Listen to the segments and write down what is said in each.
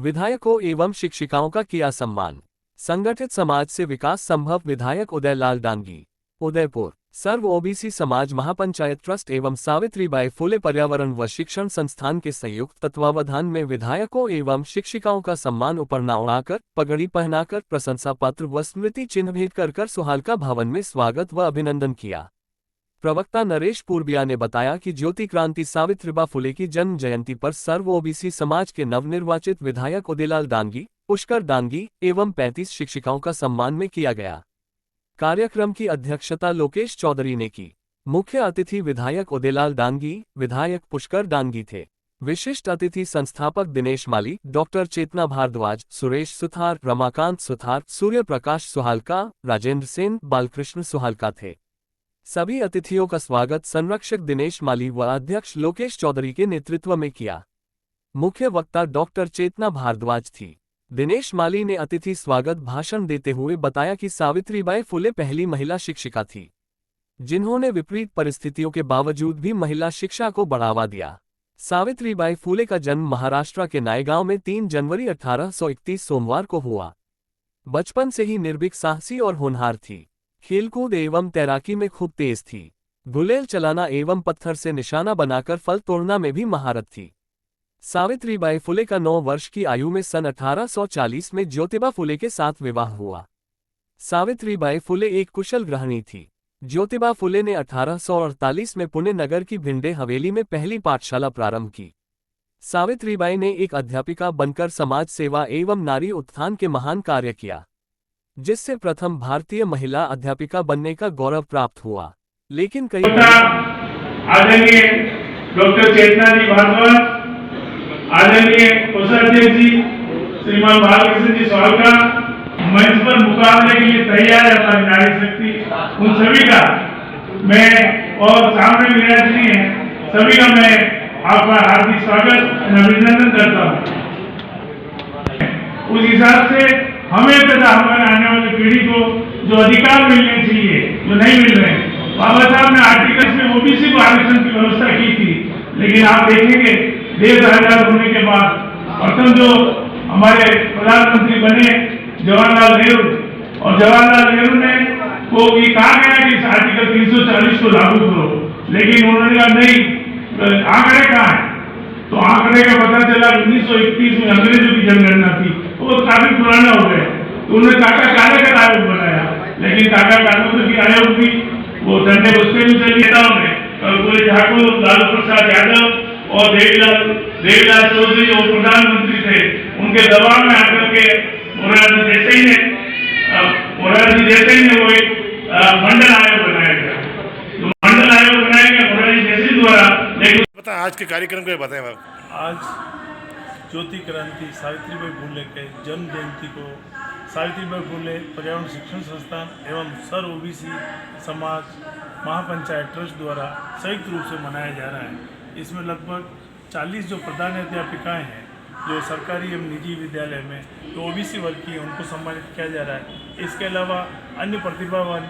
विधायकों एवं शिक्षिकाओं का किया सम्मान। संगठित समाज से विकास संभव, विधायक उदयलाल डांगी। उदयपुर सर्व ओबीसी समाज महापंचायत ट्रस्ट एवं सावित्रीबाई फुले पर्यावरण व शिक्षण संस्थान के संयुक्त तत्वावधान में विधायकों एवं शिक्षिकाओं का सम्मान उपरना उड़ाकर, पगड़ी पहनाकर, प्रशंसा पत्र व स्मृति चिन्ह भेंट कर सुहालका भवन में स्वागत व अभिनंदन किया। प्रवक्ता नरेश पूर्बिया ने बताया कि ज्योति क्रांति सावित्रीबाई फुले की जन्म जयंती पर सर्व ओबीसी समाज के नवनिर्वाचित विधायक उदयलाल डांगी, पुष्कर डांगी एवं 35 शिक्षिकाओं का सम्मान में किया गया। कार्यक्रम की अध्यक्षता लोकेश चौधरी ने की। मुख्य अतिथि विधायक उदयलाल डांगी, विधायक पुष्कर डांगी थे। विशिष्ट अतिथि संस्थापक दिनेश माली, डॉक्टर चेतना भारद्वाज, सुरेश सुथार, रमाकांत सुथार, सूर्य प्रकाश सुहालका, राजेंद्र सेन, बालकृष्ण सुहालका थे। सभी अतिथियों का स्वागत संरक्षक दिनेश माली व अध्यक्ष लोकेश चौधरी के नेतृत्व में किया। मुख्य वक्ता डॉक्टर चेतना भारद्वाज थी। दिनेश माली ने अतिथि स्वागत भाषण देते हुए बताया कि सावित्रीबाई फुले पहली महिला शिक्षिका थी, जिन्होंने विपरीत परिस्थितियों के बावजूद भी महिला शिक्षा को बढ़ावा दिया। सावित्रीबाई फुले का जन्म महाराष्ट्र के नायगांव में 3 जनवरी 1831 सोमवार को हुआ। बचपन से ही निर्भीक, साहसी और होनहार थी। खेलकूद एवं तैराकी में खूब तेज थी। गुलेल चलाना एवं पत्थर से निशाना बनाकर फल तोड़ना में भी महारत थी। सावित्रीबाई फुले का 9 वर्ष की आयु में सन 1840 में ज्योतिबा फुले के साथ विवाह हुआ। सावित्रीबाई फुले एक कुशल गृहिणी थी। ज्योतिबा फुले ने 1848 में पुणे नगर की भिंडे हवेली में पहली पाठशाला प्रारंभ की। सावित्रीबाई ने एक अध्यापिका बनकर समाज सेवा एवं नारी उत्थान के महान कार्य किया, जिससे प्रथम भारतीय महिला अध्यापिका बनने का गौरव प्राप्त हुआ। लेकिन कई आदरणीय डॉक्टर चेतना जी भारद्वाज, आदरणीय कोषाध्यक्ष जी श्रीमान बालकृष्ण जी सुहालका, मंच पर मुकाबले के लिए तैयार है हमारी नारी शक्ति, उन सभी का मैं और सामने विराजनी है सभी का मैं आपका हार्दिक स्वागत और अभिनंदन करता हूँ। उस हिसाब से हमें तथा हमारे आने वाली पीढ़ी को जो अधिकार मिलने चाहिए, जो नहीं मिल रहे हैं, बाबा साहब ने आर्टिकल्स में ओबीसी को आरक्षण की व्यवस्था की थी, लेकिन आप देखेंगे देश आजाद होने के बाद प्रथम जो हमारे प्रधानमंत्री बने जवाहरलाल नेहरू, और जवाहरलाल नेहरू ने को ये कहा गया कि इस आर्टिकल 340 को लागू करो, लेकिन उन्होंने कहा नहीं, आंकड़े कहाँ है? तो आंकड़े का पता चला 1931 में अंग्रेजों की जनगणना थी, वो काफी पुराना हो गया। तो उन्होंने काका कालेकर आयोग बनाया, लेकिन काका कालेकर की आयोग भी वो ठंडे बस्ते में चले नेताओं ने, पूरे ठाकुर, लालू प्रसाद यादव और देवीलाल चौधरी जो प्रधानमंत्री थे, उनके दबाव में आकर के मोरारजी देसाई ने वो एक मंडल आयोग बनाया गया। तो मंडल आयोग बनाया गया मोरारजी देसाई द्वारा। लेकिन आज के कार्यक्रम को बताएं आप। आज ज्योति क्रांति सावित्रीबाई फुले के जन्म जयंती को सावित्रीबाई फुले पर्यावरण शिक्षण संस्थान एवं सर्व ओबीसी समाज महापंचायत ट्रस्ट द्वारा संयुक्त रूप से मनाया जा रहा है। इसमें लगभग 40 जो प्रधान अध्यापिकाएँ हैं जो सरकारी एवं निजी विद्यालय में जो ओबीसी वर्ग की है, उनको सम्मानित किया जा रहा है। इसके अलावा अन्य प्रतिभावान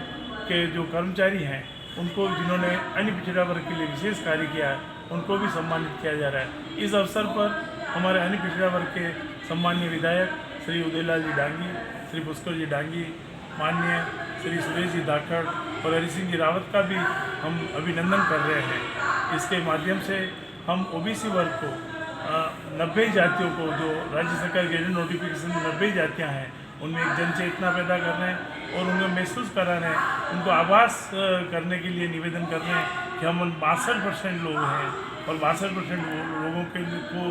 के जो कर्मचारी हैं, उनको जिन्होंने अन्य पिछड़ा वर्ग के लिए विशेष कार्य किया है, उनको भी सम्मानित किया जा रहा है। इस अवसर पर हमारे अन्य पिछड़ा वर्ग के सम्मान्य विधायक श्री उदयलाल जी डांगी, श्री पुष्कर जी डांगी, माननीय श्री सुरेश जी धाकड़ और हरि सिंह जी रावत का भी हम अभिनंदन कर रहे हैं। इसके माध्यम से हम ओबीसी वर्ग को 90 जातियों को, जो राज्य सरकार के नोटिफिकेशन 90 जातियाँ हैं, उनमें एक जन चेतना पैदा कर रहे हैं और उनको महसूस करा रहे हैं, उनको आभास करने के लिए निवेदन कर रहे हैं कि हम 62% लोग हैं और 62% लोगों के को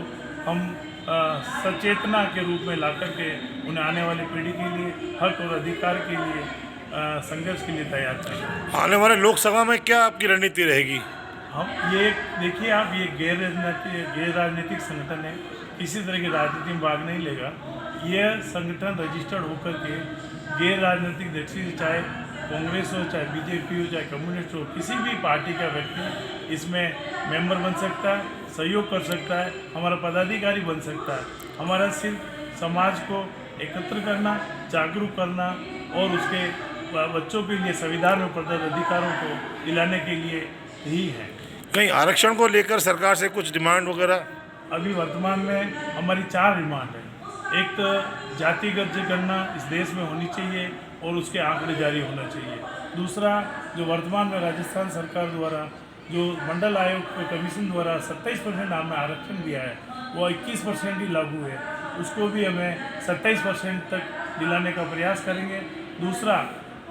हम सचेतना के रूप में ला करके उन्हें आने वाली पीढ़ी के लिए हक और अधिकार के लिए संघर्ष के लिए तैयार करें। आने वाले लोकसभा में क्या आपकी रणनीति रहेगी? हम ये देखिए, आप ये गैर राजनीतिक संगठन है, किसी तरह की राजनीति में भाग नहीं लेगा। यह संगठन रजिस्टर्ड होकर के गैर राजनीतिक दृष्टि से, चाहे कांग्रेस हो, चाहे बीजेपी हो, चाहे कम्युनिस्ट हो, किसी भी पार्टी का व्यक्ति इसमें मेंबर बन सकता है, सहयोग कर सकता है, हमारा पदाधिकारी बन सकता है। हमारा सिर्फ समाज को एकत्र करना, जागरूक करना और उसके बच्चों के लिए संविधान में प्रदत्त अधिकारों को दिलाने के लिए ही है। कहीं आरक्षण को लेकर सरकार से कुछ डिमांड वगैरह? अभी वर्तमान में हमारी 4 डिमांड है। एक तो जातिगत जनगणना इस देश में होनी चाहिए और उसके आंकड़े जारी होना चाहिए। दूसरा, जो वर्तमान में राजस्थान सरकार द्वारा जो मंडल आयोग कमीशन द्वारा 27% नाम में आरक्षण दिया है, वो 21% ही लागू है, उसको भी हमें 27% तक दिलाने का प्रयास करेंगे। दूसरा,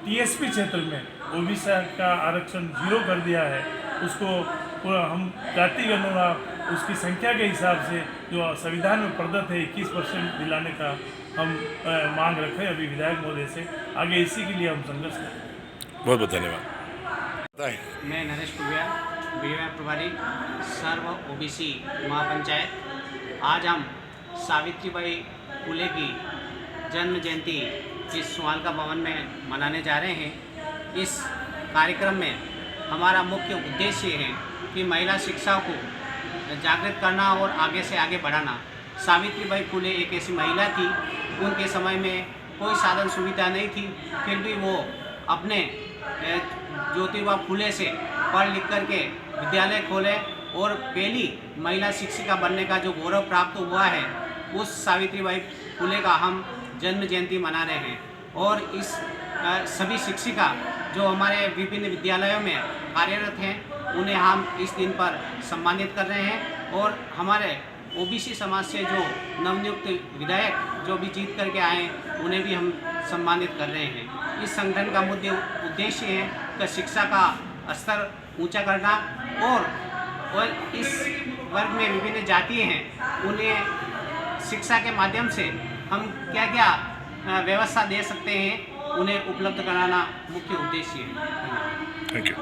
टीएसपी क्षेत्र में ओबीसी का आरक्षण 0 कर दिया है, उसको पूरा हम जाति गणना उसकी संख्या के हिसाब से जो संविधान में प्रदत्त है 21% दिलाने का हम मांग रखें अभी विधायक महोदय से। आगे इसी के लिए हम संघर्ष करें। बहुत बहुत धन्यवाद। बताएं। मैं नरेश कुबिया, बीजेपी प्रभारी सर्व ओबीसी महापंचायत। आज हम सावित्रीबाई फुले की जन्म जयंती इस सुवालका भवन में मनाने जा रहे हैं। इस कार्यक्रम में हमारा मुख्य उद्देश्य है कि महिला शिक्षा को जागृत करना और आगे से आगे बढ़ाना। सावित्रीबाई फुले एक ऐसी महिला थी, उनके समय में कोई साधन सुविधा नहीं थी, फिर भी वो अपने ज्योतिबा फुले से पढ़ लिख करके विद्यालय खोले और पहली महिला शिक्षिका बनने का जो गौरव प्राप्त हुआ है, उस सावित्रीबाई फुले का हम जन्म जयंती मना रहे हैं। और इस सभी शिक्षिका जो हमारे विभिन्न विद्यालयों में कार्यरत हैं, उन्हें हम इस दिन पर सम्मानित कर रहे हैं। और हमारे ओबीसी समाज से जो नवनियुक्त विधायक जो भी जीत करके आए, उन्हें भी हम सम्मानित कर रहे हैं। इस संगठन का मुख्य उद्देश्य है कि शिक्षा का स्तर ऊंचा करना और इस वर्ग में विभिन्न जातियाँ हैं, उन्हें शिक्षा के माध्यम से हम क्या क्या व्यवस्था दे सकते हैं, उन्हें उपलब्ध कराना मुख्य उद्देश्य है। Thank you.